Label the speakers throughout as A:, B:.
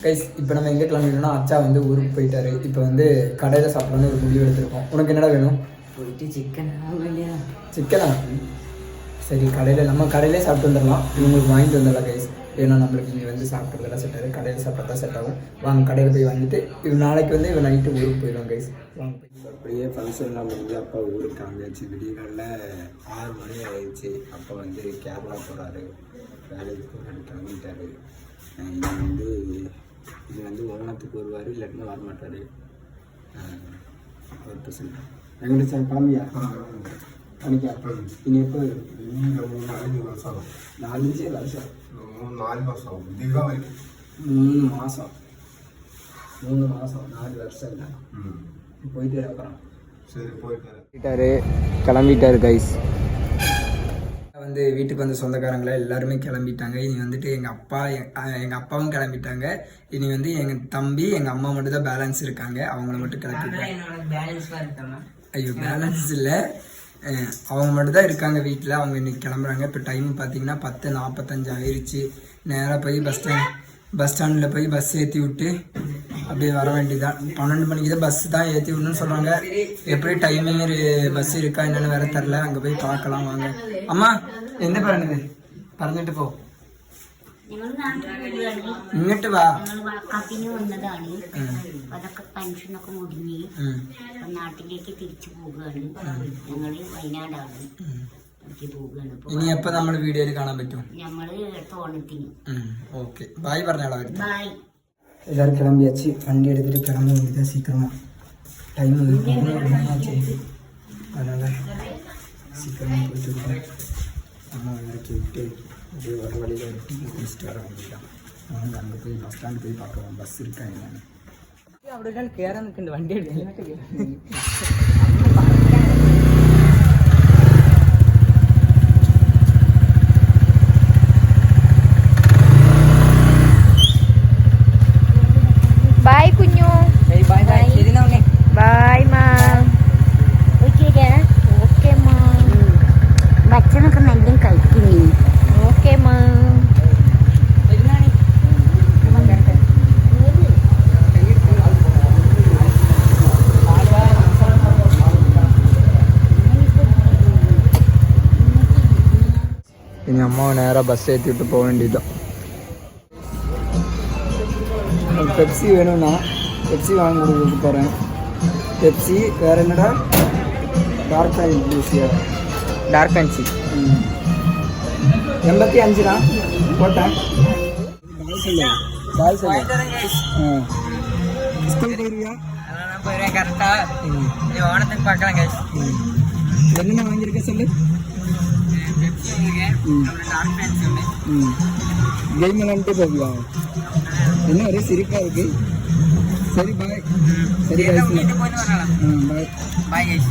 A: Guys இப்போ நம்ம எங்கே கிளம்பிட்டோம்னா அச்சா வந்து ஊருக்கு போயிட்டாரு. இப்போ வந்து கடையில் சாப்பிடணும்னு ஒரு முடிவு எடுத்திருக்கோம். உனக்கு என்னடா வேணும்?
B: போயிட்டு சிக்கன் இல்லையா?
A: சிக்கனா? சரி, நம்ம கடையிலே சாப்பிட்டு வந்துடலாம். இவங்களுக்கு வாங்கிட்டு வந்துடலாம் கைஸ். ஏன்னா நம்மளுக்கு இங்கே வந்து சாப்பிட்றதெல்லாம் செட் ஆகும், கடையில் சாப்பிட்டா செட் ஆகும். வாங்க கடையில் போய் வாங்கிட்டு நாளைக்கு வந்து இவன் நைட்டு ஊருக்கு போயிடுவோம் கைஸ். வாங்க போய் அப்படியே ஃபங்க்ஷன்லாம் முடிஞ்சு அப்பா ஊருக்கு கிளம்பியாச்சு. விடியகாலில் 6 மணி ஆயிடுச்சு. அப்பா வந்து கேரளா போகிறாரு, வேலைக்கு போகிறாரு, கிளம்பிட்டாரு. இது வந்து ஓணத்துக்கு வருவார், இல்லாட்டினா வரமாட்டார். ஒரு சொல்கிறேன் வெங்கடேசன் கிளம்பியா அன்றைக்கி இனி எப்போ 4 வருஷம் 4 வருஷம் 3 மாதம் 4 வருஷம் இல்லை போயிட்டே அப்புறம் சரி போயிட்டாரு கிளம்பிட்டாரு கைஸ். வந்து வீட்டுக்கு வந்து சொந்தக்காரங்களை எல்லாருமே கிளம்பிட்டாங்க. இனி வந்துட்டு எங்கள் அப்பாவும் கிளம்பிட்டாங்க. இனி வந்து எங்கள் தம்பி எங்கள் அம்மா மட்டும் தான் பேலன்ஸ் இருக்காங்க. அவங்கள மட்டும் கிளம்பிட்டாங்க. ஐயோ பேலன்ஸ் இல்லை, அவங்க மட்டும் தான் இருக்காங்க வீட்டில். அவங்க இன்னைக்கு கிளம்புறாங்க. இப்போ டைம் பார்த்தீங்கன்னா 10:45 ஆயிடுச்சு. நேராக போய் பஸ் ஸ்டாண்டில் போய் பஸ் ஏற்றி விட்டு அப்படியே வர வேண்டியதான். 12 மணிக்கு தான் பஸ் தான் ஏற்றி விடணும்னு சொல்கிறாங்க. எப்படி டைமிங் பஸ் இருக்கா என்னென்னு வேற தெரில. அங்கே പോയി பார்க்கலாம் வாங்க. அம்மா என்ன പറയുന്നത്? പറഞ്ഞിട്ട് പോ. ഇങ്ങോട്ട് വാ.
C: വന്നതാണ്. അതൊക്കെ പെൻഷനൊക്കെ മുടിഞ്ഞ് നാട്ടിലേക്ക് തിരിച്ചു പോവുകയാണ്. ഞങ്ങൾ വയനാടാണ് പോവുകയാണ്.
A: ഇനി എപ്പോ നമ്മൾ വീഡിയോയിൽ കാണാൻ പറ്റും?
C: ഞങ്ങള് ഓണത്തിന്.
A: ഓക്കെ ബായ് പറഞ്ഞാളോ.
C: ബായ്.
A: எல்லாரும் கிளம்பியாச்சு. வண்டி எடுத்துட்டு கிளம்ப வேண்டியதான் சீக்கிரமா. டைம் ஆச்சு, அதனால சீக்கிரமா போயிட்டு இருக்கேன். அம்மா இறக்கி விட்டு அப்படியே வர வழியில் டீ குடிச்சிட்டு வர வேண்டியதான். அவங்க அங்கே போய் பஸ் ஸ்டாண்டு போய் பார்க்கலாம் பஸ் இருக்கா என்னன்னு.
B: അവിടെ കയറാൻ നിൽക്കുന്നുണ്ട് വണ്ടി എടുത്ത്.
D: Bye കുഞ്ഞു.
B: Bye bye. ശരി നോക്കേ.
D: Bye മാ. ഓക്കെ മാ.
C: ഭക്ഷണമൊക്കെ നല്ല കഴിക്കുന്നേ.
D: ഓക്കെ മാ.
A: இனி அம்மாவை நேராக பஸ் ஏற்றி விட்டு போக வேண்டியதுதான். பெப்சி வேணும்னா பெப்சி வாங்கி கொடுக்க போகிறேன். பெப்சி வேறு என்னடா? டார்க் ஜூஸியா?
B: டார்க் ஃபேன்சி
A: 85 தான் போட்டேன். பாய் சொல்லு. ஸ்கூல் போயிருவியா?
B: போயிடுவேன் கரெக்டாக. ஓணத்துக்கு பார்க்கலாம் கைஸ்.
A: என்னென்ன வாங்கியிருக்க சொல்லு. கேம் விளாண்டுட்டு போவியா? என்ன ஒரே சிரிப்பா இருக்கு. சரி பாய். சரி பாய்.
B: Bye guys.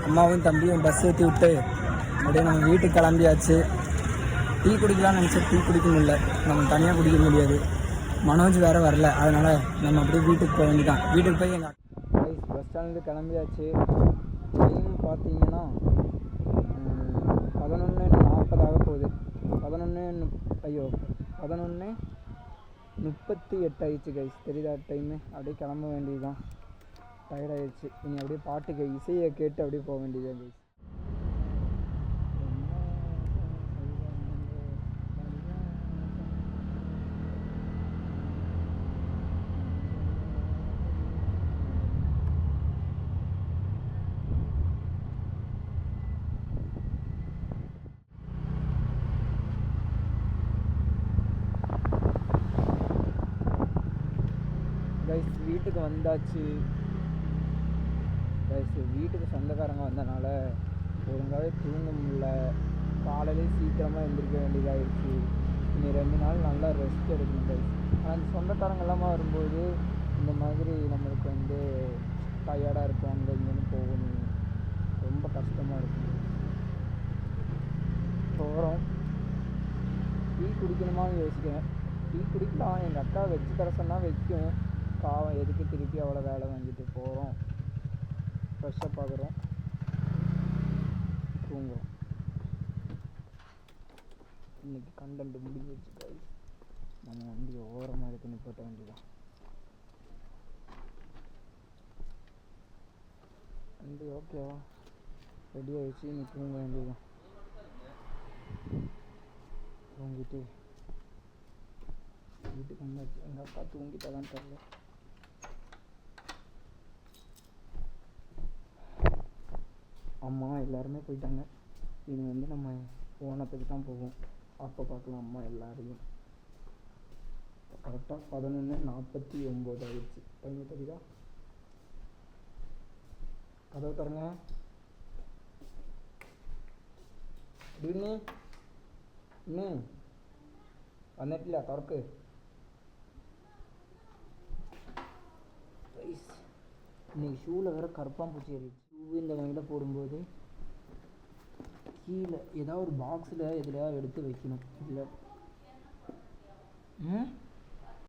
A: அம்மாவும் தம்பியும் பஸ் ஏற்றி விட்டு அப்படியே நம்ம வீட்டுக்கு கிளம்பியாச்சு. டீ குடிக்கலாம்னு நினச்சா டீ குடிக்க முடியல, நம்ம தனியாக குடிக்க முடியாது. மனோஜ் வேறு வரல, அதனால் நம்ம அப்படியே வீட்டுக்கு போக வேண்டியதான். வீட்டுக்கு போய் எங்கள் பஸ் ஸ்டாண்ட்லேருந்து கிளம்பியாச்சு. டைம் பார்த்தீங்கன்னா 11:40 ஆக போகுது. 11:38 ஆயிடுச்சு கைஸ். தெரியுதா டைமு? அப்படியே கிளம்ப வேண்டியது தான். டயர்டாகிடுச்சு. இனி அப்படியே பாட்டுக்கு இசையை கேட்டு அப்படியே போக வேண்டியது கைஸ். கைஸ் வீட்டுக்கு வந்தாச்சு கைஸ். வீட்டுக்கு சொந்தக்காரங்க வந்தனால ஒழுங்காகவே தூங்க முடியல. காலையிலே சீக்கிரமாக எழுந்திரிக்க வேண்டியதாகிடுச்சு. இனி 2 நாள் நல்லா ரெஸ்ட் எடுக்கணும் கைஸ். ஆனால் அந்த சொந்தக்காரங்க எல்லாமே வரும்போது இந்த மாதிரி நம்மளுக்கு வந்து டயர்டாக இருக்கும். அங்கே இங்கேன்னு போகணும், ரொம்ப கஷ்டமாக இருக்கும். போகிறோம். டீ குடிக்கணுமான்னு யோசிக்கிறேன். டீ குடிக்கலாம். எங்கள் அக்கா வச்சு தர சொன்னால் வைக்கும். பாவம் எதுக்கு திருப்பி அவ்வளோ வேலை வாங்கிட்டு போகிறோம். ஃப்ரெஷ்ஷப் ஆகுறோம், தூங்குறோம். இன்னைக்கு கண்டென்ட் முடிஞ்சிருச்சு கைஸ். நம்ம வண்டியை ஓரமாக எடுத்து நிப்பாட்ட வேண்டியதான். வண்டி ஓகேவா ரெடி ஆகிடுச்சு, நீ தூங்க வேண்டியதான். தூங்கிட்டு வீட்டுக்கு வந்தாச்சு. எங்கள் அக்கா தூங்கிட்டாதான் தெரியல. அம்மா எல்லாருமே போயிட்டாங்க. இனி வந்து நம்ம ஓணத்துக்கு தான் போவோம். அப்போ பார்க்கலாம் அம்மா எல்லாரையும். கரெக்டாக 11:49 ஆயிடுச்சு. டைம் தெரியுதா? கதவு தரங்க. திடீர்னு இன்னும் வந்துட்டில்ல, திறக்கு. இன்னைக்கு ஷூவில் வேறு கருப்பாம்பூச்சி ஏறிடுச்சு. ஷூ இந்த வகையில் போடும்போது கீழே ஏதாவது ஒரு பாக்ஸில் எதுலையாவது எடுத்து வைக்கணும். இல்லை